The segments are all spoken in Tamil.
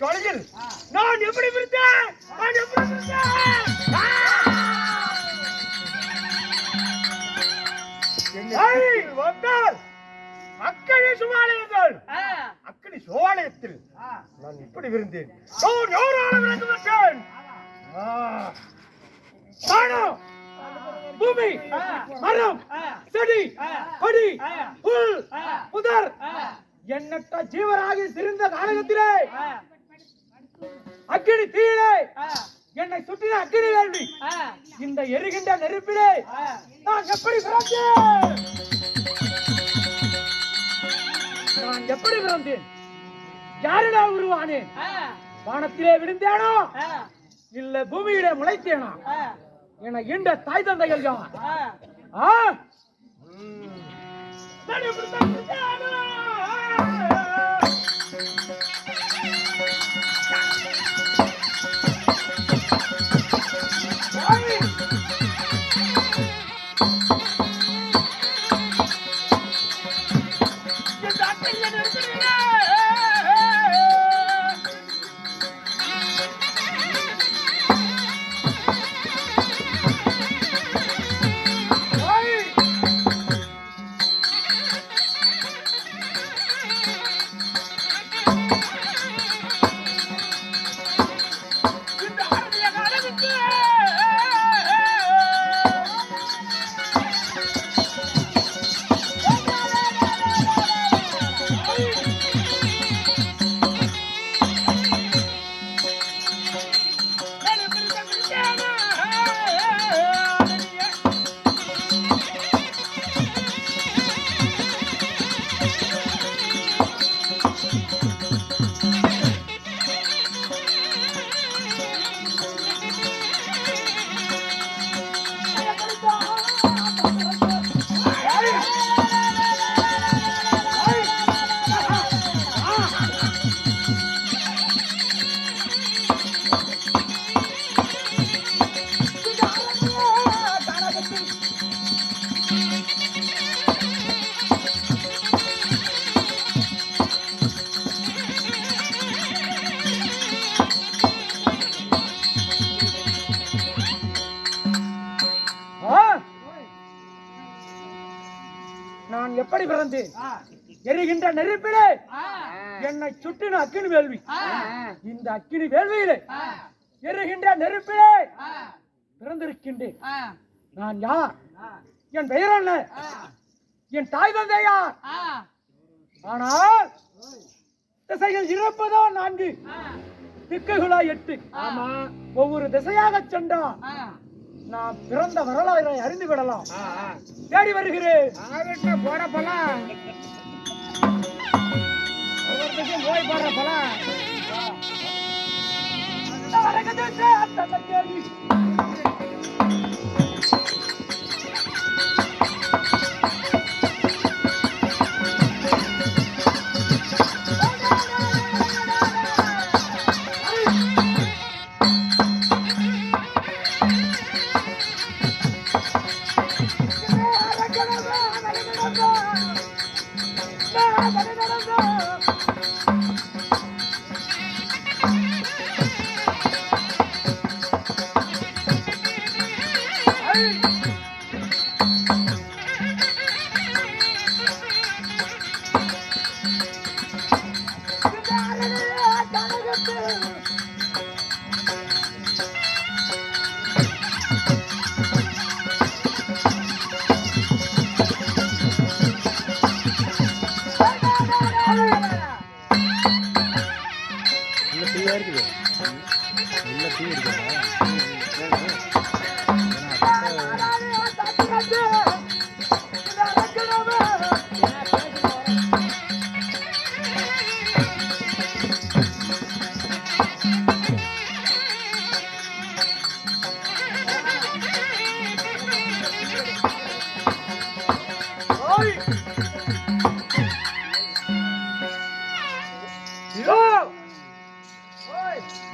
சோலையில் நான் எப்படி இருந்தேன்? அக்கனி சுவாலயங்கள் அக்கனி சோழயத்தில் நான் இப்படி விருந்தேன். பூமி, மரம், செடி, கொடி, புல், புதர் எண்ணற்ற ஜீவராகி சிறந்த காலகத்திலே அக்கினி தீயிலே என்னை சுற்றின அக்கினி வேள்வி இந்த எரிகின்ற நெருப்பிலே நான் எப்படி பிறந்தேன்? நான் எப்படி பிறந்தேன்? யாரிடா உருவானேன்? வானத்திலே விழுந்தேனோ இல்ல பூமியிலே முளைத்தேனா? என இந்த தாய் தந்தைகள் யார்? நான் எப்படி பிறந்தேன்? எரிகின்ற நெருப்பிலே என்னை சுற்றின அக்கினி வேள்வி இந்த அக்கினி வேள்வியிலே எரிகின்ற நெருப்பிலே பிறந்திருக்கின்றேன். நான் யார்? என் பெயர் என்ன? என் தாய் தந்தை யார்? ஆனால் திசைகள் இருப்பதோ 4, திக்குகளோ 8. ஒவ்வொரு திசையாக சென்றால் நான் பிறந்த வரலாறை அறிந்து விடலாம். தேடி வருகிறேன். போறப்பலாம் போய் போறப்பலாம்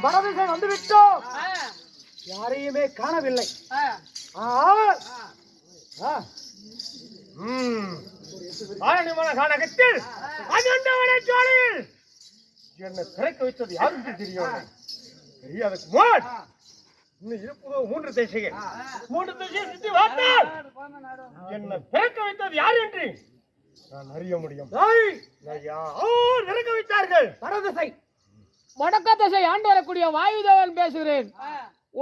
வரவிசை வந்துவிட்டோம். யாரையுமே காணவில்லை. காணகத்தில் சோலையில் என்னை பிறக்க வைத்தது யாருக்கு தெரியும்? தெரியாதக்கு முன் இன்னும் இருப்பதோ 3 திசைகள். 3 திசையை சுற்றி பார்த்தால் என்னை பிறக்க வைத்தது யார் என்று நான் அறிய முடியும். யார் பிறக்க வைத்தார்கள்? வடதிசை. வடக்கு திசை ஆண்டு வரக்கூடிய வாயுதேவன் பேசுகிறேன்.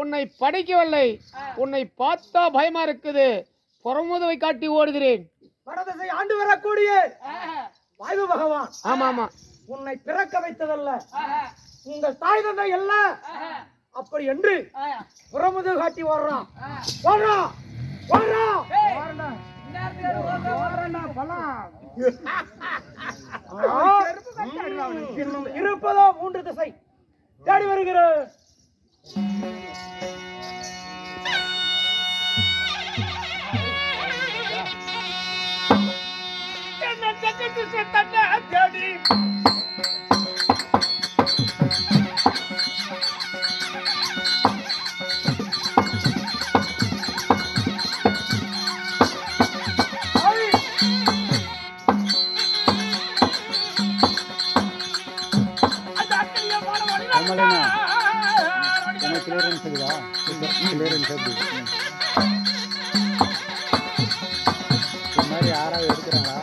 உன்னை படிக்கவில்லை, உன்னை பார்த்தா பயமா இருக்குது, புறமுதுவை காட்டி ஓடுகிறேன். வடதிசை ஆண்டு வரக்கூடிய வாயு பகவான். ஆமா ஆமா, உன்னை பிறக்க வைத்ததல்ல, உங்கள் தாய் தந்தை அல்ல. அப்படி என்று புறமுது காட்டி ஓடுறான். ஓடுறான் ஓடுறான். இருப்பதோ 3 திசை தேடி வருகிற தேடி யாராவது எடுக்கிறாங்களா?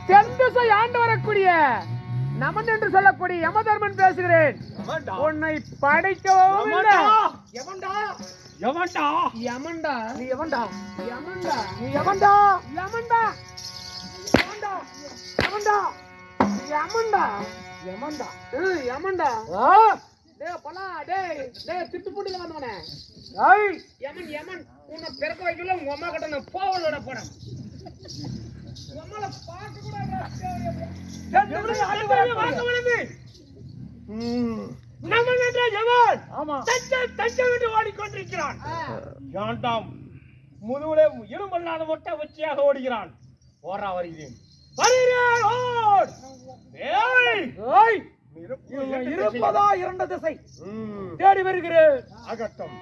தென் திசை ஆண்டு வரக்கூடிய நமன் என்று சொல்லக்கூடிய யமதர்மன் பேசுகிறேன். உன்னை படைக்கவும் இல்லை. எவன்டா எவன்டா யமன்டா, நீ எவன்டா யமன்டா, நீ எவன்டா யமன்டா, எவன்டா எவன்டா யமன்டா, எவன்டா யமன்டா. ஆ டேய் பலா, டேய் டேய் திட்டுப்புடில வந்தவனே. ஏய் யமன் யமன் உன்னை பிறக்க வைக்கல, உங்க அம்மா கிட்ட நான் போவலோட போறேன். நம்மள பார்க்க கூட நமன் என்ற எவன் தஞ்சை விட்டு ஓடிக்கொண்டிருக்கிறான். யாண்டாம் முதுகுலே இருமல்லாத மொட்டை உச்சியாக ஓடுகிறான். ஓரா வருகிறேன் இருப்பதா 2 திசை தேடி வருகிறேன். அகட்டம்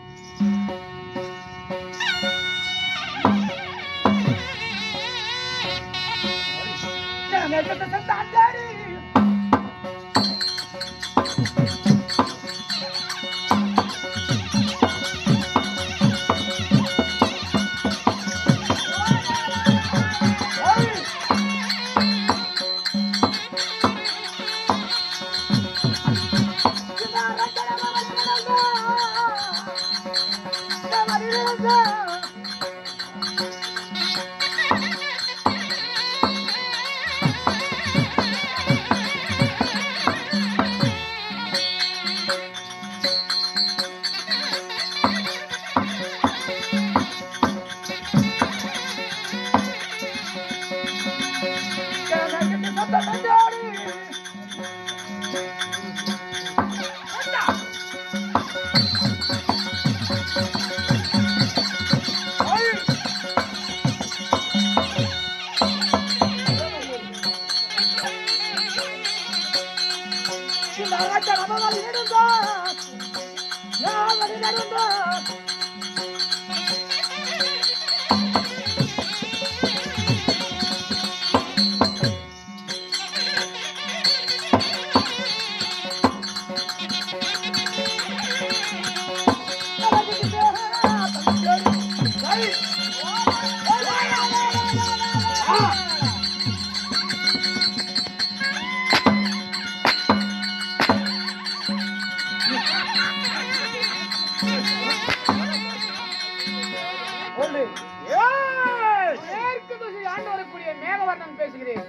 மேகவர்ணன் பேசுகிறேன்.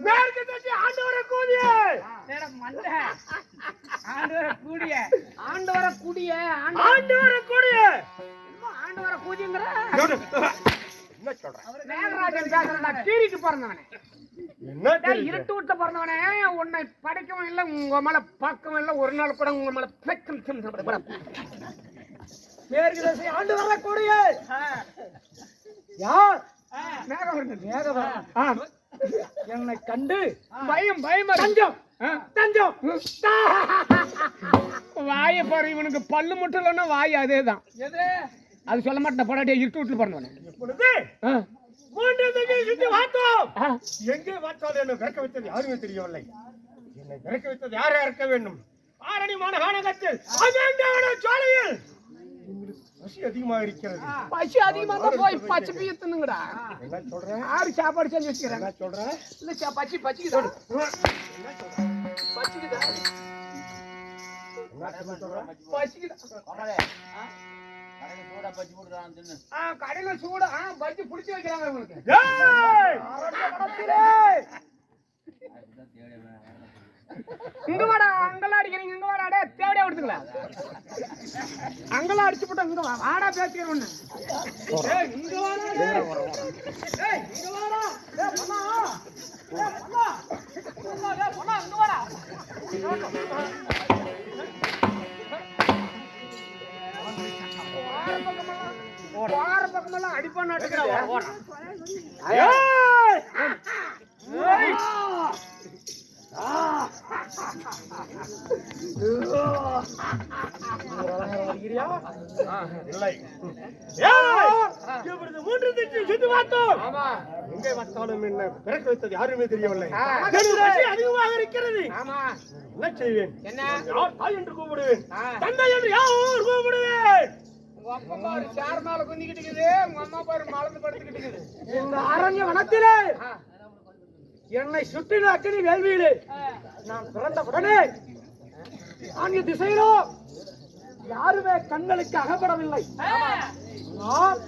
மேற்கு திசை ஆண்டு வரக்கூடிய ஆண்டு வரக்கூடிய ஆண்டு வரக்கூடிய ஆண்டு வரக்கூடிய ஆண்டு வர கூதிங்கிற என்ன சொல்றேன்? மேகராஜன் பேசுறேன். கீரிக்கு பிறந்தவனே, என்ன தெரியுது? இருட்டு விட்டு பிறந்தவனே, உன்னை படைக்கவும் இல்லை, உங்க மேல பார்க்கவும் இல்லை, ஒரு நாள் கூட உங்க மேல மேற்கு திசை ஆண்டு வரக்கூடிய யார்? மேகவர்ணன். என்னை கண்டு பயம் பயமா தஞ்சம் தஞ்சம் வாய பாரு, இவனுக்கு பல்லு மட்டும் இல்லைன்னா வாய் அதேதான். எது அது சொல்ல மாட்டேன். பொடாட்டியா இருட்டு வீட்டுல பிறந்தவனே. இப்பொழுது மூன்று திசையை சுற்றி பார்த்தோம். எங்கே பார்த்தாலும் என்னை பிறக்க வைத்தது யாருமே தெரியவில்லை. என்னை பிறக்க வைத்தது யாரை இருக்க வேண்டும்? ஆரணி மாநகரத்தில் சாலையில் பசி அதிகமாக இருக்கிறது. பசி அதிகமா தான் போய் பச்சை பீய தின்னுங்கடா. என்ன சொல்றேன்? யாரு சாப்பாடு செஞ்சு வச்சுக்கிறேன்? என்ன சொல்றேன்? இல்ல பச்சி பச்சிக்குதா என்ன சொல்றேன்? பச்சிக்குதா என்ன சொல்றேன்? பச்சிக்குதா. கடையில சூடா பஜ்ஜி புடிச்சு வைக்கிறாங்க உங்களுக்கு. இங்க வாடா, அங்கெல்லாம் அடிக்கிறீங்க, இங்க வாடா. டே தேவடியா விடுதுங்களா? அங்கெல்லாம் அடிச்சு போட்டா இங்க வாடா பேசிக்கிறேன் ஒண்ணு. ஏய் இங்க வாடா. ஏய் இங்க வாடா. டேய் பண்ணா. டேய் பண்ணா. டேய் பண்ணா இங்க வாடா. வார பக்கமெல்லாம் அடிப்பா நாட்டுக்குறா ஓடுறான். ஏய்! ஏய் இல்லை. இப்பொழுது மூன்று திசையை சுற்றி பார்த்தோம். ஆமா எங்கே பார்த்தாலும் என்ன பிறக்க வைத்தது யாருமே தெரியவில்லை. ஆ. எனக்கு பசி அதிகமாக இருக்கிறது. ஆமா என்ன செய்வேன்? என்ன? யார் தாய் என்று கூப்பிடுவேன், ஆ. தந்தை என்று யார் கூப்பிடுவேன்? உங்க அப்பா பாரு சேர் மேல குந்திக்கிட்டு இருக்குது, உங்க அம்மா பாரு மலர்ந்து படுத்துக்கிட்டு இருக்குது. இந்த அரண்ய வனத்திலே ஆ. என்னை சுற்றின அக்கினி வேள்வியிலே நான் பிறந்த உடனே ஆங்கில திசையிலோ யாருமே கண்களுக்கு அகப்படவில்லை. ஆனால்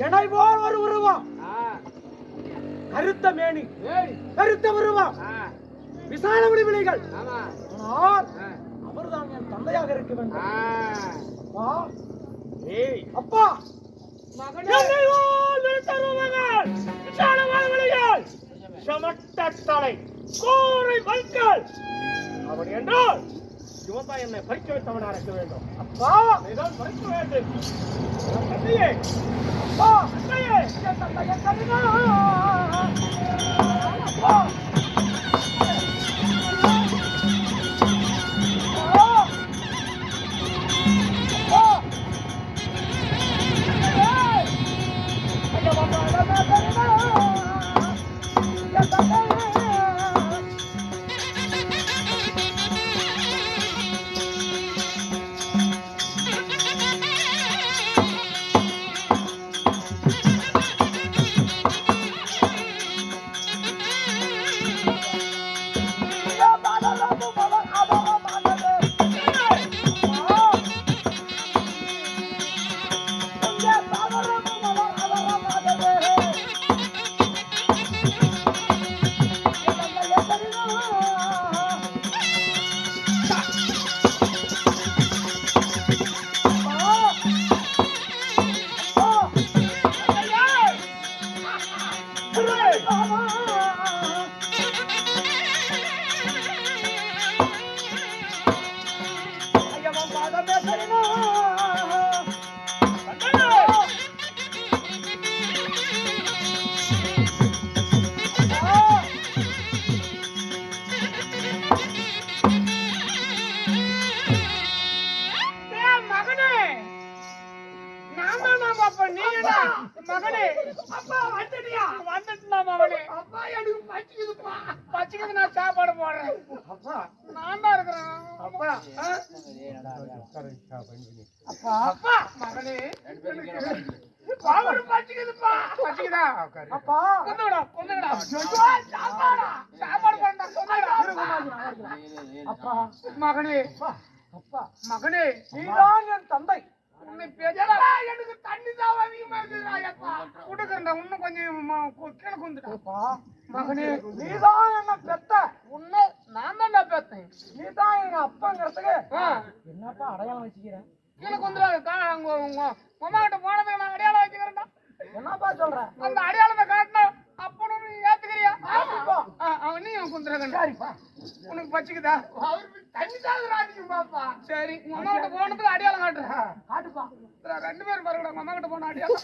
என்னை போல் ஒரு உருவம், கருத்த மேனி, கருத்த உருவம், விசால முடிவிலைகள். ஆமா ஆனால் ஆ. அவர்தான் என் தந்தையாக இருக்க வேண்டும். அப்பா, ஏய், அப்பா மகனே என்னை போல் வெளுத்த ரூபங்கள், விசாலமான வழிகள், சமட்ட தலை, கோரை பற்கள். அப்படி என்றால் இவன் தான் என்னை பறிக்க வைத்தவனாக இருக்க வேண்டும். அப்பா இதான் பறிக்க வேண்டும். தந்தையே, அப்பா தந்தையே, என் தந்தையை கருணா. அப்பா மகனே அப்பா வந்துட்டியா? வந்துட்டா மகனே. அப்பா எனக்கு பச்சிக்குதுப்பா. பச்சிக்குது, நான் சாப்பாடு போடுறேன். அப்பா நான் தான் இருக்கிறேன். அப்பா அப்பா அப்பா மகனே பாவரு பச்சிக்குதுப்பா. பச்சிக்குதா? அப்பா கொண்டுடா கொண்டுடா. சாப்பாடு சாப்பாடு பண்ணா கொண்டுடா. அப்பா மகனே அப்பா மகனே நீதான் என் தந்தை. உன்னை பேசல. எனக்கு தண்ணி தான் அதிகமா இருக்குடா. குடுக்கறேன்டா, இன்னும் கொஞ்சம் கீழே குந்துடா. அப்பா மகனே நீதான் என்ன பெத்த. உன்னை நான் தான்டா பேத்தேன். நீதான் எங்க அப்பாங்கிறதுக்கு ஆ என்னப்பா அடையாளம் வச்சுக்கிறேன்? கீழே குந்துறாங்க. உமா கிட்ட போனதுக்கு நான் அடையாளம் வச்சுக்கிறேன்டா. என்னப்பா சொல்ற? அந்த அடையாளத்தை காட்டினா அப்பனு நீ ஏத்துக்கிறியா? அவன் நீ குந்துறாங்க. உனக்கு பச்சுக்குதா? தண்ணி தாக்குறாப்பா. சரி உங்க அம்மா கிட்ட போனதுக்கு அடையாளம் காட்டுறேன். காட்டுப்பா. 2 பேரும் பாருங்க உங்க அம்மா கிட்ட போன அடையாளம்.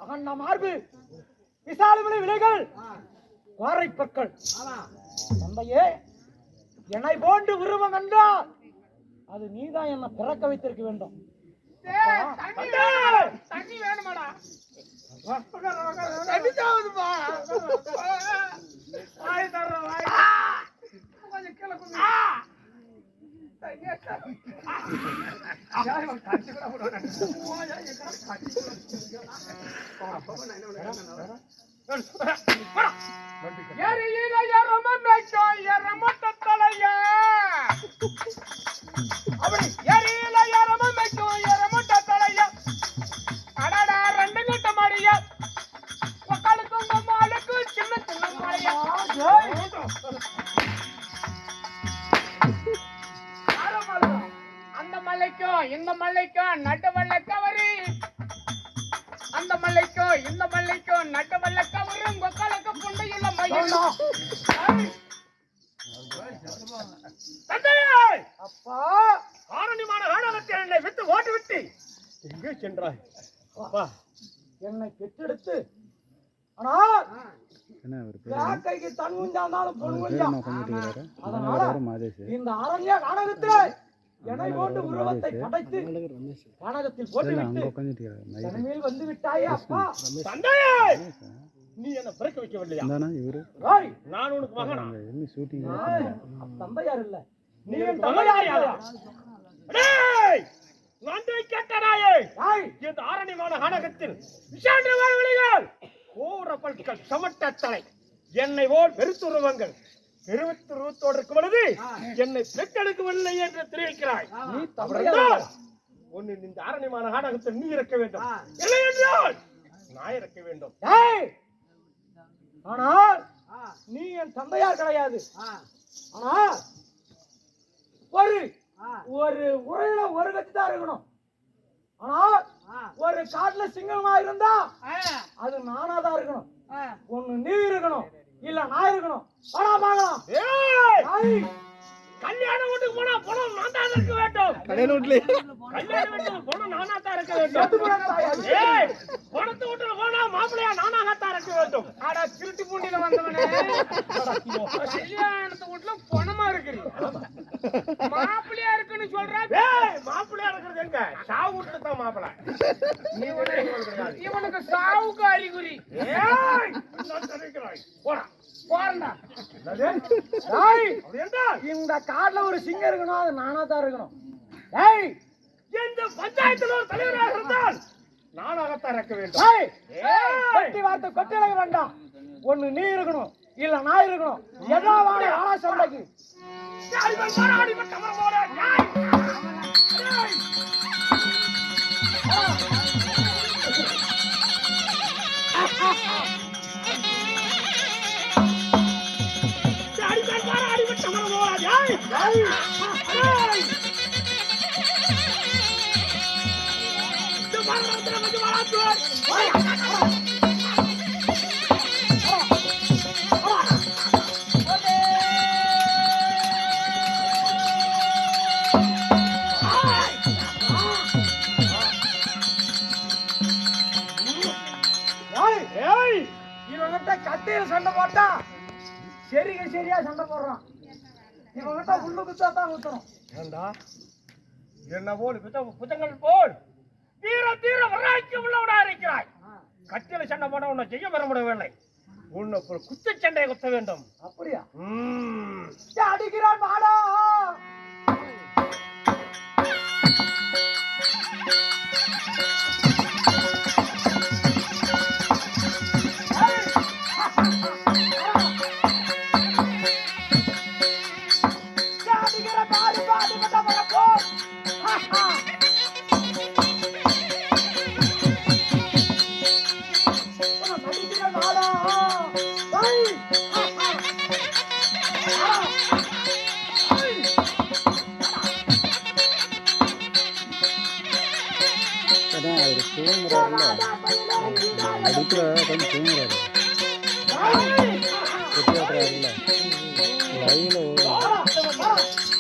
அகண்ட மார்பு, விசாலவிலை விலைகள், கோரை பற்கள். தந்தையே, என்னை போன்று உருவம் என்றால் அது நீதான் என்ன பிறக்க வைத்திருக்க வேண்டும். தண்ணி வேணுமாடா? தண்ணி தாவுதுப்பா. வாய் தர்ற வாய் கொஞ்சம் கீழே கொஞ்சம் இந்த மல்லைக்கும் நட்டு வல்ல கவரி, அந்த மல்லைக்கும் இந்த மல்லைக்கும் நட்டு வல்ல கவரி, உங்க காலுக்கு புண்டையுள்ள மயில். அப்பா, ஆரணிமான நாடகத்தில் என்னை விட்டு ஓட்டு விட்டு எங்கே சென்றாய்? அப்பா, என்னை பெற்றெடுத்து ஆனால் என்ன ஒரு கைக்கு தன் குஞ்சாந்தாலும் பொன் குஞ்சா. கொஞ்சம் அதனால இந்த அரண்ய நாடகத்திலே என்னை போட்டு உருவத்தை படைத்து நாடகத்தில் போட்டுவிட்டு தனிமையில் வந்து விட்டாயே அப்பா. தந்தையே, நீ என்ன பிறக்க வைக்கவில்லையா? இவரு நான் உனக்கு மகனா? தந்தையார் இல்ல, நீ என் தந்தையாரா? டேய், நன்றி கேட்டனாயே. இந்த ஆரணிமான நாடகத்தில் விஷாண்ட வாழ்வழிகள், கோரப்பல்கள், சமட்ட தலை, என்னை போல் பெருத்துருவங்கள், பெருத்துருவத்தோடு இருக்கும் பொழுது என்னை பெற்றெடுக்கவில்லை என்று தெரிவிக்கிறாய். நீ தந்தையார் ஒன்னு இந்த ஆரணிமான நாடகத்தில் நீ இருக்க வேண்டும், இல்லை என்றால் நான் இருக்க வேண்டும். ஆனால் நீ என் தந்தையார் கிடையாது. ஆனா ஒரு ஒரு உரையில ஒரு கட்சி தான் இருக்கணும். ஆனா ஒரு காட்டுல சிங்கமா இருந்தா அது நானாதான் இருக்கணும். ஒண்ணு நீ இருக்கணும், இல்ல நான் இருக்கணும். ஆனா பாக்கலாம். கல்யாண வீட்டுக்கு போனா பணம் நான் தான் இருக்க வேண்டும். கல்யாண வீட்டுக்கு போனா நானா தான் இருக்க வேண்டும். பணத்து வீட்டுல போனா மாப்பிள்ளையா நானாகத்தான் இருக்க வேண்டும். ஆடா திருட்டு பூண்டியில வந்தவனே, கல்யாணத்து வீட்டுல பணமா இருக்கு, மாப்பிள்ளையா இருக்குன்னு சொல்ற. மாப்பிள்ளையா இருக்கிறது எங்க? சாவு வீட்டுல தான் மாப்பிள்ளை. இவனுக்கு சாவுக்கு அறிகுறி. போடா போறா. இந்த காட்டுல ஒரு சிங்கம் இருக்கணும், அது நானா தான் இருக்கணும். இந்த பஞ்சாயத்துல ஒரு தலைவராக இருந்தால் நானாகத்தான் இருக்க வேண்டும். கொட்டி வார்த்தை கொட்டிட வேண்டாம். ஒண்ணு நீ இருக்கணும், இல்ல நான் இருக்கணும். எதாவது ஆனா சண்டைக்கு இவங்கிட்ட கட்டையில சண்டை போட்டா சரியா சண்டை போடுறான். இவங்கிட்ட உள்ளு குத்தா தான் குத்தணும். ஏண்டா என்ன போல் புத்தங்கள் போல் தீர தீர வராய்க்கு உள்ளவனா இருக்கிறாய். கட்டில சண்டை போட உன்னை செய்ய வர முடியவில்லை. உன்னை குத்து சண்டையை குத்த வேண்டும். அப்படியா? அடிக்கிறான் மாடா. அடிக்கிற பாரு. அதான் அவர் தூங்குறாருல்ல அடுப்புல உட்காந்து தூங்குறாரு குட்டியாட்டுறாருல்ல லைவ்ல ஓடும்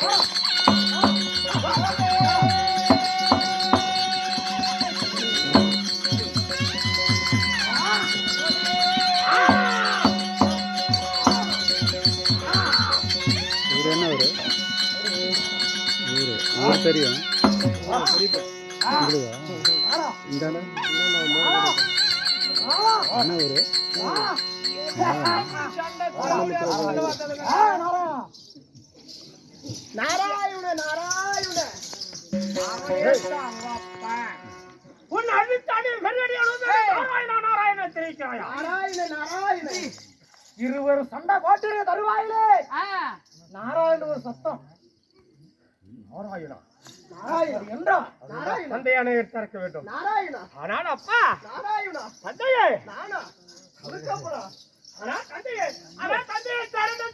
இவர் என்ன ஊர் தெரியும் இதுவா இந்தாண்ட என்ன ஊரு நாராயண நாராயண உன் அழுத்தாடி மெல்லடியானது நாராயண நாராயண தெரிவிக்கிறாயா? நாராயண நாராயண இருவரும் சண்டை போட்டு தருவாயிலே நாராயண ஒரு சத்தம் நாராயணா நாராயண என்றா நாராயண தந்தையானே திறக்க வேண்டும். நாராயணா ஆனால் அப்பா நாராயணா தந்தையே நானா அதுக்கப்புறம் ஆனால் தந்தையே தரண்டு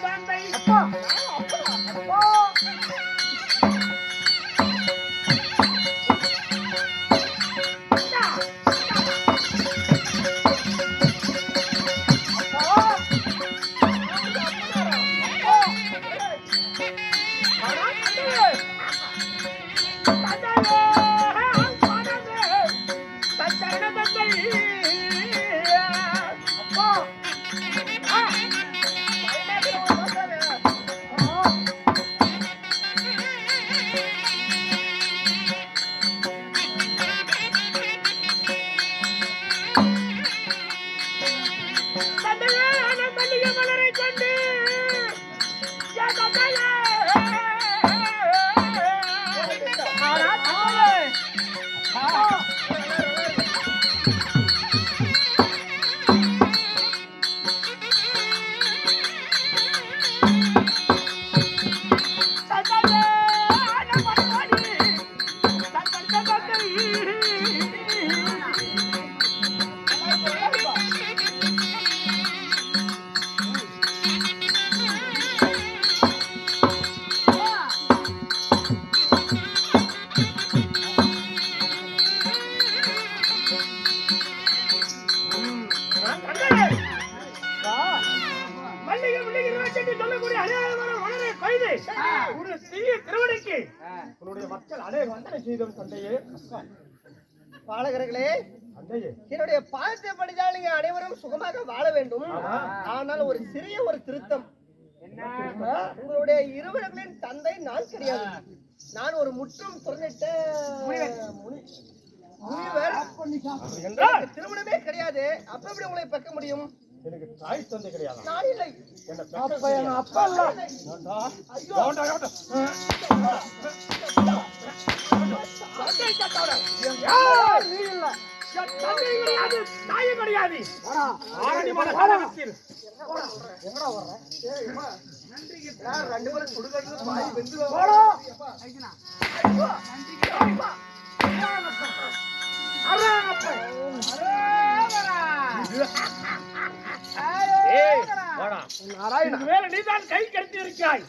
தந்தை அப்பா அப்பா உன்னுடைய மக்கள் அநேக வந்தனை செய்தோம் தந்தையே. பாலகர்களே தந்தையே என்னுடைய பாதத்தை படித்தால் நீங்க அனைவரும் சுகமாக வாழ வேண்டும். ஆனால் ஒரு சிறிய ஒரு திருத்தம். உங்களுடைய இருவர்களின் தந்தை நான் கிடையாது. நான் ஒரு முற்றும் துறந்திட்ட முனிவர். என்றால் திருமணமே கிடையாது. அப்ப எப்படி உங்களை பெக்க முடியும்? எனக்கு தாய் தந்தை கிடையாது. நான் இல்லை. அப்பா இல்ல தாயும் கிடையாது. ரெண்டு பேரும் சுடுகாட்டுல பாய் வெந்து நீதான் கை கட்டி இருக்காய்.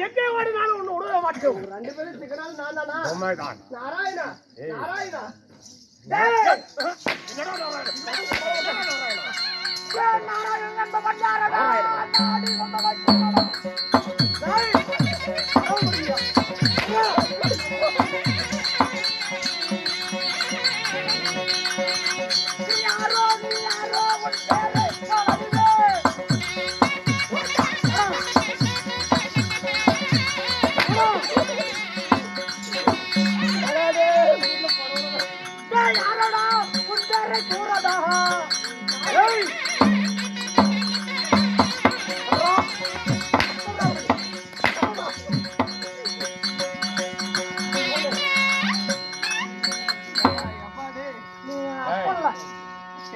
எங்கே ஓடினாலும் ஒண்ணு உடவே மாட்டோம். ரெண்டு பேரும் சிக்கனால் நான் தானா? உண்மைதான். நாராயணா நாராயணா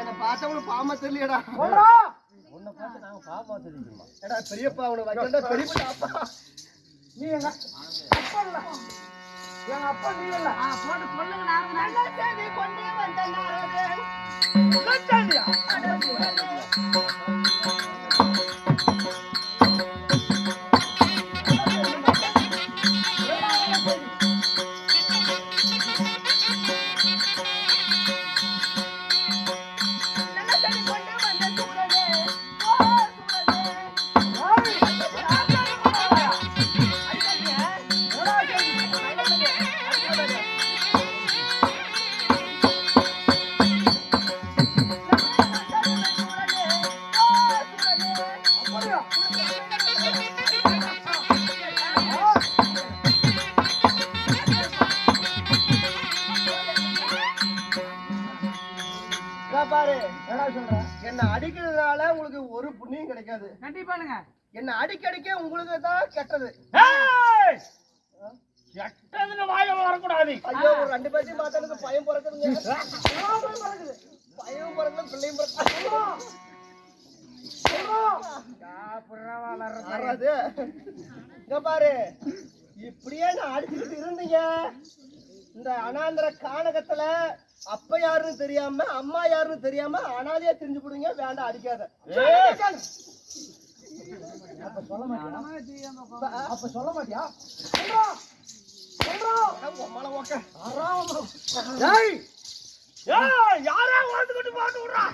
என்ன பார்த்தவனும் பாமா தெரியலடா. உன்னை பார்த்து நாங்க பாப்பா தெரியுமா? ஏடா பெரியப்பா உனக்கு வைக்கிறதா பெரியப்பா அப்பா. நீ எங்க அப்பா இல்ல. எங்க அப்பா நீ இல்ல. போட்டு சொல்லுங்க நாங்க நல்ல செய்தி கொண்டே வந்த நாரதே. லட்சண்டியா பாரு என்னடா சொல்ற? என்ன அடிக்கிறதுனால உங்களுக்கு ஒரு புண்ணியம் கிடைக்காது. கண்டிப்பானுங்க. என்ன அடிக்க உங்களுக்கு தான் கெட்டது. ஏய்! கெட்டதுன்னு வாயில வரக்கூடாது. ஐயோ ஒரு 2 பேத்தையும் பார்த்தா பயம் பிறக்குதுங்க. பயம் பிறக்கல பிள்ளையும் பிறக்க. இங்க பாரு இப்படியே நான் அடிச்சுக்கிட்டு இருந்தீங்க. இந்த அனாந்திர கானகத்துல அப்ப யாருன்னு தெரியாம அம்மா யாருன்னு தெரியாம அனாதையா தெரிஞ்சு போடுங்க. வேண்டாம் அடிக்காத. அப்ப சொல்ல மாட்டியா? யாரா வாழ்ந்துகிட்டு பாட்டு விடுறா?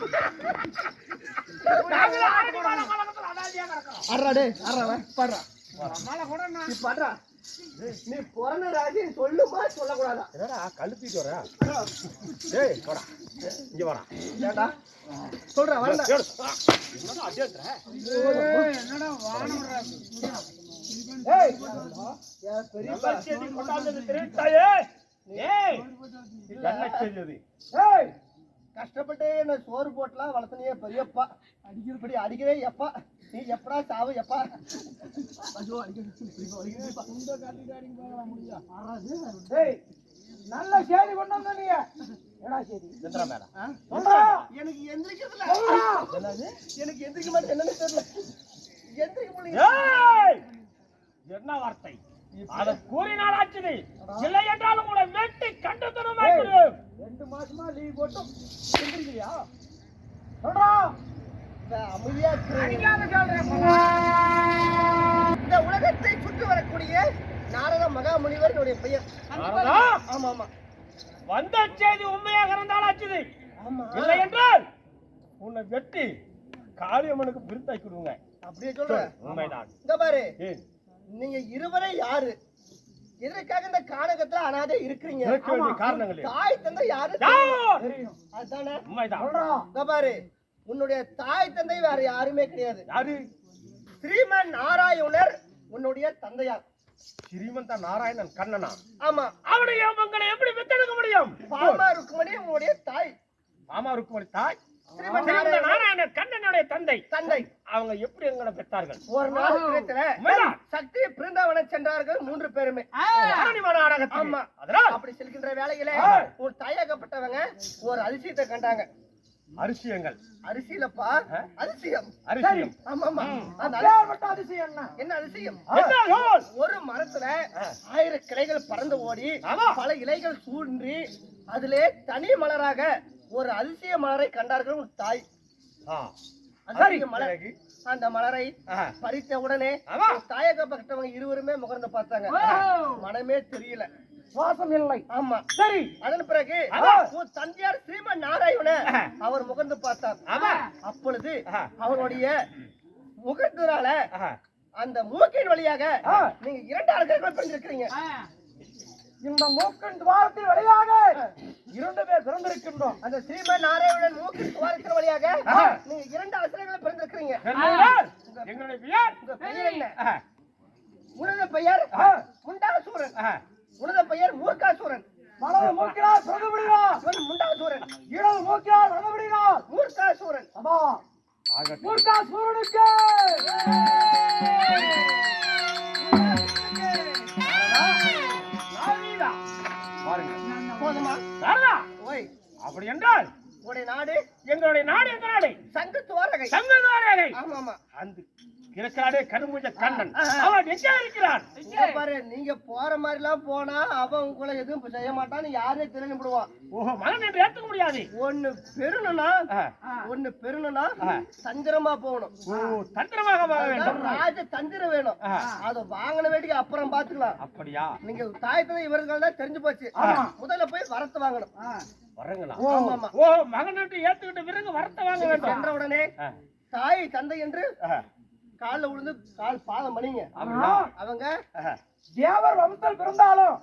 நீ பிறந்த ராஜி சொல்லுமா சொல்லக்கூடாதா? கழுத்திட்டு வர. ஏய் போடா இங்க வாடா. ஏண்டா சொல்றேன் வரல. என்னடா வானம் ஏய் பெரிய செடி கொண்டாந்தது தெரியுதாயே? ஏய் என்ன செஞ்சது? ஏய் கஷ்டப்பட்டு என்ன சோறு போட்டலாம் வளர்த்தனியே பெரியப்பா. இப்படி அடிக்கிறே எப்பா நீ எப்படா சாவு எப்பா? ஏய் நல்ல செய்தி கொண்டு வந்த நீ. என்னடா செய்தி? எந்திரா மேல எனக்கு எந்திரிக்கிறதுல எனக்கு எந்திரிக்க மாட்டேன் என்னன்னு தெரியல. எந்திரிக்க முடியல. ஏய் என்ன வார்த்தை? அத கூறினால் ஆச்சுது. இல்லை என்றாலும் உங்களை வெட்டி கண்டத்தனமாய் விடுவேன். 2 மாசமா லீவ் போட்டு எந்திரிக்கலையா? சொல்றா. அமைதியா அடிக்காத சொல்றேன். இந்த உலகத்தை சுற்றி வரக்கூடிய நாரத மகாமுனிவர்களுடைய பெயர். நாரதா? ஆமா ஆமா வந்த செய்தி உண்மையாக இருந்தால் ஆச்சுது. ஆமா இல்லை என்றால் உன்னை வெட்டி காளியம்மனுக்கு விருத்தாக்கி விடுங்க. அப்படியே சொல்றேன். உண்மைதான். இந்த பாரு ஏன் நீங்க இருவரே யாரு? எதற்காக இந்த கானகத்துல அனாதை இருக்கிறீங்க? இருக்க வேண்டிய காரணங்கள் என்ன? தாய் தந்தை யாரு? யார்? அதுதானே. உண்மைதான். இந்த பாரு உன்னுடைய தாய் தந்தை வேற யாருமே கிடையாது. யாரு? ஸ்ரீமன் நாராயணர் உன்னுடைய தந்தையார். ஸ்ரீமந்த நாராயணன் கண்ணனா? ஆமா. அவருடைய மக்களை எப்படி பெற்றெடுக்க முடியும்? பாமா ருக்மணி உன்னுடைய தாய். மாமா ருக்குமணி தாய். ஸ்ரீமன் ஸ்ரீமந்த நாராயணன் கண்ணனுடைய தந்தை. தந்தை. அவங்க எப்படி எங்களை பெற்றார்கள்? ஒரு நாள் கிரகத்துல உண்மைதான். சக்தி பிருந்தாவனம் சென்றார்கள் 3 பேருமே. அரணிம நாடகத்தில். ஆமா. அதனால் அப்படி செல்கின்ற வேளையிலே ஒரு தாயாகப்பட்டவங்க ஒரு அதிசயத்தை கண்டாங்க. அரிசியங்கள். அரிசியிலப்பா அதிசயம். அரிசியம். ஆமா ஆமா அந்த அதிசயம் என்ன அதிசயம்? என்ன? ஒரு மரத்துல 1000 கிளைகள் பறந்து ஓடி ஆமா. பல இலைகள் சூன்றி அதிலே தனி மலராக ஒரு அதிசய மலரை கண்டார்கள் ஒரு தாய். அதிசய மலர். அந்த மலரை பறித்த உடனே தாயகப்பட்டவங்க இருவருமே முகர்ந்து பார்த்தாங்க. மனமே தெரியல, சுவாசம் இல்லை. ஆமா சரி. அதன் பிறகு உன் தந்தையார் ஸ்ரீமன் நாராயண அவர் முகர்ந்து பார்த்தார். அப்பொழுது அவருடைய முகத்தினால அந்த மூக்கின் வழியாக நீங்க 2 ஆள்கள் பிறந்திருக்கிறீங்க. இந்த மூக்கின் துவாரத்தின் வழியாக 2 பேர் பிறந்திருக்கின்றோம். அந்த ஸ்ரீமன் நாராயணன் மூக்கின் துவாரத்தின் வழியாக நீங்க 2 அசுரர்கள் பிறந்திருக்கிறீங்க. எங்களுடைய பெயர்? உங்க பெயர் என்ன? உனது பெயர் முண்டாசூரன். உனது பெயர் மூர்க்காசூரன். வலது மூக்கினால் பிறந்து விடுகிறார். இவன் முண்டாசூரன். இடது மூக்கினால் பிறந்து விடுகிறார். மூர்க்காசூரன். அம்மா மூர்க்காசூரனுக்கு போதுமா? ஓய் அப்படி என்றால் உடைய நாடு எங்களுடைய நாடு எந்த நாடு? சங்கு துவாரகை. சங்க துவாரகை. ஆமா ஆமா அந்த இருக்கிறாரே கரும்புஞ்ச கண்ணன் அவன் எங்கே இருக்கிறான்? பாரு நீங்க போற மாதிரி எல்லாம் போனா அவன் உங்களை எதுவும் செய்ய மாட்டான்னு யாரே தெரிஞ்சு விடுவான். ஓஹோ மகன் என்று ஏத்துக்க முடியாது. ஒண்ணு பெறணும்னா தந்திரமா போகணும். ஓ தந்திரமாக வாங்க வேண்டும். ராஜ தந்திரம் வேணும். அத வாங்கின வேண்டிய அப்புறம் பாத்துக்கலாம். அப்படியா? நீங்க தாயத்தனை இவர்கள் தான் தெரிஞ்சு போச்சு. முதல்ல போய் வரத்து வாங்கணும். வரங்களா? ஆமா ஆமா. ஓ மகன் என்று ஏத்துக்கிட்ட பிறகு வரத்தை வாங்க வேண்டும். சென்ற உடனே தாய் தந்தை என்று கால்ல விழுந்து கால் பாதம் பண்ணீங்க ஆனா அவங்க தேவர் வம்சத்தில் பிறந்தாலும்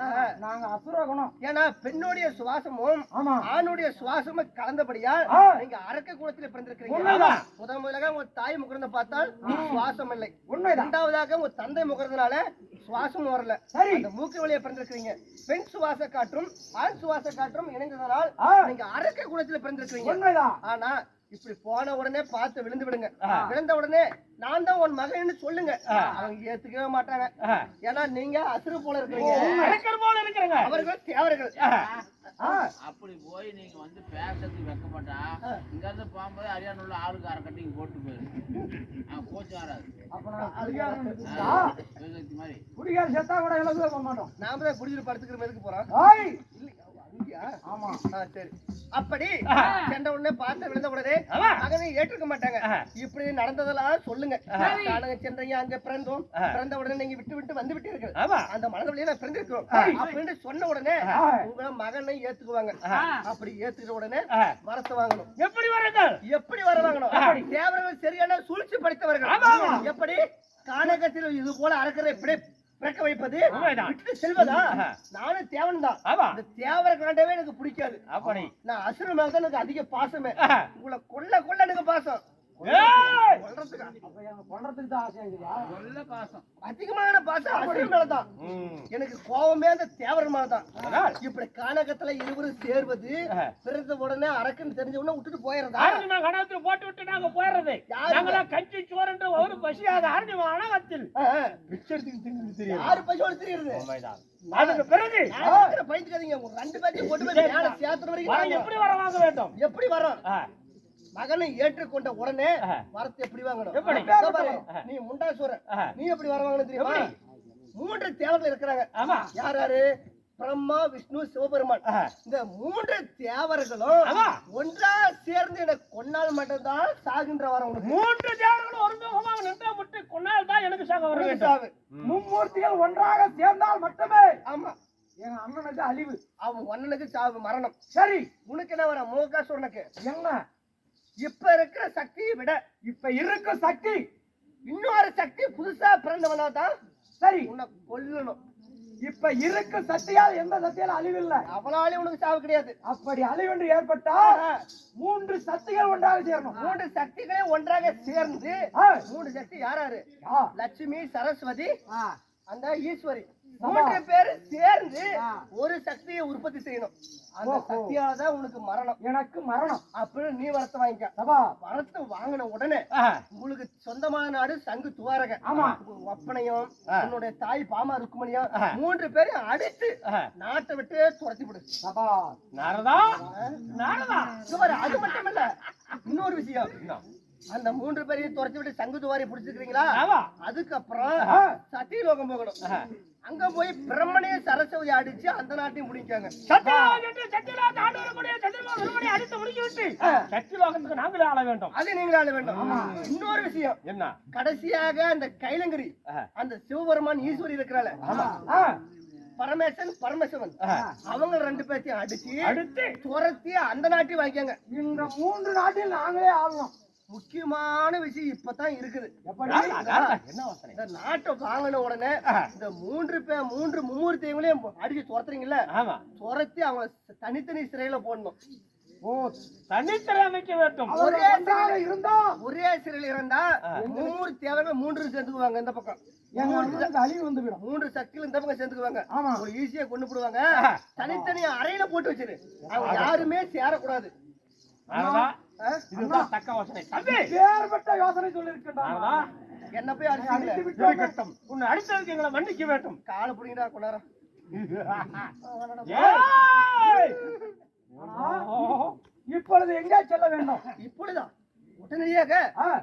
நாங்க அசுரகுணம். ஏன்னா பெண்ணுடைய சுவாசமும் ஆமா ஆணுடைய சுவாசமும் கலந்தபடியால் நீங்க அரக்க குலத்தில் பிறந்திருக்கிறீங்க. உண்மைதான். முதலாக உங்க தாய் முகர்ந்த பார்த்தால் சுவாசம் இல்லை. உண்மைதான். இரண்டாவதாக உங்க தந்தை முகர்ந்தனால சுவாசம் வரல. சரி. அந்த மூக்கு வழியா பிறந்திருக்கிறீங்க. பெண் சுவாச காற்றும் ஆண் சுவாச காற்றும் இணைந்ததனால் நீங்க அரக்க குலத்தில் பிறந்திருக்கிறீங்க. உண்மைதான். ஆனா இப்படி போன உடனே பார்த்து விழுந்து விடுங்க. விழுந்த உடனே நான் தான் உன் மகன்னு சொல்லுங்க. அவங்க ஏத்துக்கவே மாட்டாங்க. ஏன்னா நீங்க அசுர போல இருக்கிறீங்க, அரக்கர் போல இருக்கிறீங்க. அவர்கள் தேவர்கள். அப்படி போய் நீங்க வந்து பேசுறதுக்கு வைக்கப்பட்டா இங்க இருந்து போகும்போது அரியானுள்ள ஆளுக்கு அரை கட்டிங் போட்டு போயிரு கோச்சு வராது. அப்ப நான் அதிகாரம் எடுத்துட்டா மாதிரி குடிகார செத்தா கூட எழுத போக மாட்டோம். நாம தான் குடிச்சிட்டு படுத்துக்கிற எதுக்கு போறோம்? ஓய் ஆமா சரி. அப்படி சென்ற உடனே பார்த்து விழுந்த உடனே மகனை ஏற்றுக்க மாட்டாங்க. இப்படி நடந்ததெல்லாம் சொல்லுங்க. நாங்க சென்றீங்க அங்க பிறந்தோம். பிறந்த உடனே நீங்க விட்டு விட்டு வந்து விட்டீர்கள். அந்த மனதிலேயே நான் பிறந்திருக்கிறோம் அப்படின்னு சொன்ன உடனே உங்க மகனை ஏத்துக்குவாங்க. அப்படி ஏத்துக்கிற உடனே வரத்து வாங்கணும். எப்படி வரங்க? எப்படி வர வாங்கணும்? தேவர்கள் சரியான சூழ்ச்சி படித்தவர்கள். எப்படி கானகத்தில் இது போல அறக்கிற இப்படி பிறக்க வைப்பது விட்டு செல்வதா? நானும் தேவன் தான். இந்த தேவரை காண்டவே எனக்கு பிடிக்காது. அப்படி நான் அசுர மேல தான் எனக்கு அதிக பாசமே. உங்களை கொல்ல கொல்ல எனக்கு பாசம். கொல்றதுக்கு தான் ஆசை இருக்குதா? நல்ல பாசம், அதிகமான பாசம் அசுர மேலதான். எனக்கு கோபமே அந்த தேவர மேலதான். இப்படி கானகத்துல இருவரும் சேர்வது பிறந்த உடனே அரக்குன்னு தெரிஞ்ச உடனே விட்டுட்டு போயிடுறதா? கணத்துல போட்டு விட்டு நாங்க போயிடுறது. நாங்களா கஞ்சி சோறுன்ற ஒரு பசியாத ஆரணிமா அனகத்தில் யாரு பசியோட தெரியுது? அதுக்கு பிறகு பயந்துக்காதீங்க. ரெண்டு பேரையும் கொண்டு போய் மேல சேர்த்துற வரைக்கும் எப்படி வர வாங்க வேண்டும்? எப்படி வரோம்? மகனை ஏற்றுக்கொண்ட உடனே வரத்தை எப்படி வாங்கணும்? எப்படி? நீ முண்டாசுர நீ எப்படி வர வாங்கணும் தெரியுமா? மூன்று தேவர்கள் இருக்கிறாங்க. யார் யாரு? பிரம்மா, விஷ்ணு, சிவபெருமான். இந்த மூன்று தேவர்களும் ஒன்றா சேர்ந்து எனக்கு கொன்னால் மட்டும்தான் சாகின்ற வர உனக்கு. மூன்று தேவர்களும் ஒருமுகமாக நின்று முட்டு கொன்னால் தான் எனக்கு சாக வர வேண்டும். மும்மூர்த்திகள் ஒன்றாக சேர்ந்தால் மட்டுமே. ஆமா, எங்க அண்ணனுக்கு அழிவு, அவன் அண்ணனுக்கு சாவு, மரணம். சரி, உனக்கு என்ன வர? மோகாசுரனுக்கு என்ன இப்ப இருக்கிற சக்தியை விட இப்ப இருக்கும் சக்தி இன்னொரு சக்தி புதுசா பிறந்தவனா தான் சரி உன்னை கொல்லணும். இப்ப இருக்கும் சக்தியால் எந்த சக்தியால அழிவு இல்லை. அவளாலே உனக்கு சாவு கிடையாது. அப்படி அழிவென்று ஏற்பட்டா மூன்று சக்திகள் ஒன்றாக சேரணும். மூன்று சக்திகளே ஒன்றாக சேர்ந்து மூன்று சக்தி யாராரு? லட்சுமி, சரஸ்வதி, அந்த ஈஸ்வரி. மூன்று பேரு சேர்ந்து ஒரு சக்தியை உற்பத்தி செய்யணும். அந்த சக்தியாலதான் உனக்கு மரணம். எனக்கு மரணம். அப்படின்னு நீ வரத்தை வாங்கிக்க. வரத்தை வாங்கின உடனே உங்களுக்கு சொந்தமான நாடு சங்கு துவாரக. ஆமா, ஒப்பனையும் உன்னுடைய தாய் பாமா ருக்குமணியும் மூன்று பேரையும் அடித்து நாட்டை விட்டு துரத்தி விடு. நாரதா நாரதா. அது மட்டும் இல்ல, இன்னொரு விஷயம். அந்த மூன்று பேரையும் துரத்தி விட்டு சங்கு துவாரி பிடிச்சிருக்கீங்களா? அதுக்கப்புறம் சத்தியலோகம் போகணும். அங்க போய் பிரம்மனே சரஸ்வதி அடிச்சு அந்த நாட்டையும் முடிக்காங்க. நாங்களே ஆள வேண்டும். அது நீங்களே ஆள வேண்டும். இன்னொரு விஷயம் என்ன? கடைசியாக அந்த கைலங்கரி அந்த சிவபெருமான் ஈஸ்வரி இருக்கிறாள், பரமேசன் பரமசிவன், அவங்க ரெண்டு பேர்த்தையும் அடிச்சு துரத்தி அந்த நாட்டையும் வாங்கிக்காங்க. இந்த மூன்று நாட்டில் நாங்களே ஆளணும். முக்கியமான விஷயம் இப்பதான் இருக்குது. இந்த நாட்டை வாங்கின உடனே இந்த மூன்று மும்மூர்த்திகளையும் அடிச்சு துரத்துறீங்கல்ல, துரத்தி அவங்க தனித்தனி சிறையில போடணும். தனித்திரை அமைக்க வேண்டும். ஒரே சிறையில் இருந்தா மூன்று தேவர்கள் மூன்று சேர்ந்துக்குவாங்க. இந்த பக்கம் அழிவு வந்துவிடும். மூன்று சக்திகள் இந்த பக்கம் சேர்ந்துக்குவாங்க. ஈஸியா கொண்டு போடுவாங்க. தனித்தனி அறையில போட்டு வச்சிரு. அவங்க யாருமே சேரக்கூடாது. என்ன போய் அடிச்சு உன்னை அடித்ததுக்கு எங்களை மன்னிக்க வேண்டும். காலை பிடிங்கடா கொண்டாரம். இப்பொழுது எங்கே செல்ல வேண்டும்? இப்பொழுதுதான் உடனடியாக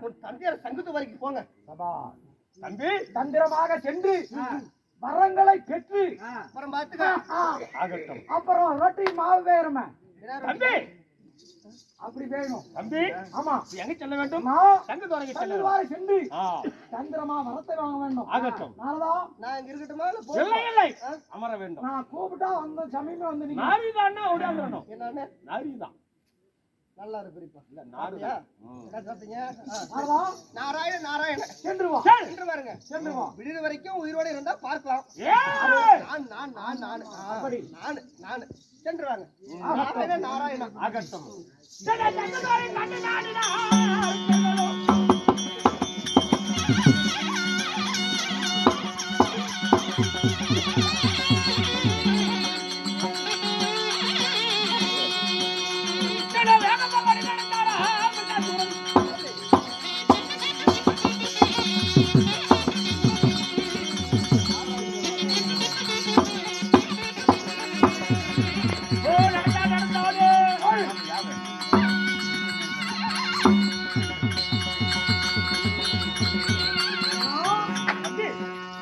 உன் தந்தையார் சங்கத்து வரைக்கும் போங்க. தம்பி, தந்திரமாக சென்று வரங்களை பெற்று அப்புறம் பாத்துக்க. அப்புறம் ரொட்டி மாவு வேறுமே தம்பி, அப்படி வேணும் தம்பி. ஆமா, எங்க செல்ல வேண்டும்? சங்கத்துவரைக்கு சென்று தந்திரமா வரத்தை வாங்க வேண்டும். ஆகட்டும். நான் இங்க இருக்கட்டுமா? இல்லை இல்லை, அமர வேண்டும். நான் கூப்பிட்டா வந்து சமீபம் வந்து நாரிதான் ஓடியாந்துடணும். என்ன? நாரிதான் நல்லா இருக்கு பெரியப்பா. இல்ல நாடியா என்ன சாப்பிட்டீங்க? ஆமா நாராயண நாராயண சென்று வா சென்று பாருங்க. சென்று வா விடுற வரைக்கும் உயிரோட இருந்தா பார்க்கலாம். ஏய்! நான் நான் நான் நான் அப்படி. நான் நான் சென்று வாங்க. நாராயண நாராயண ஆகட்டும்.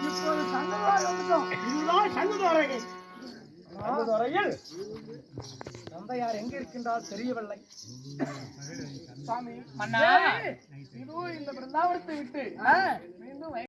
இப்போது சங்கராய் வந்துட்டோம். இதுதான் சங்குதுரையில். சங்குதுரையில் தந்தையார் எங்க இருக்கின்றார் தெரியவில்லை. சுவாமி மன்னா இதுவும் இந்த பிருந்தாவனத்தை விட்டு மீண்டும்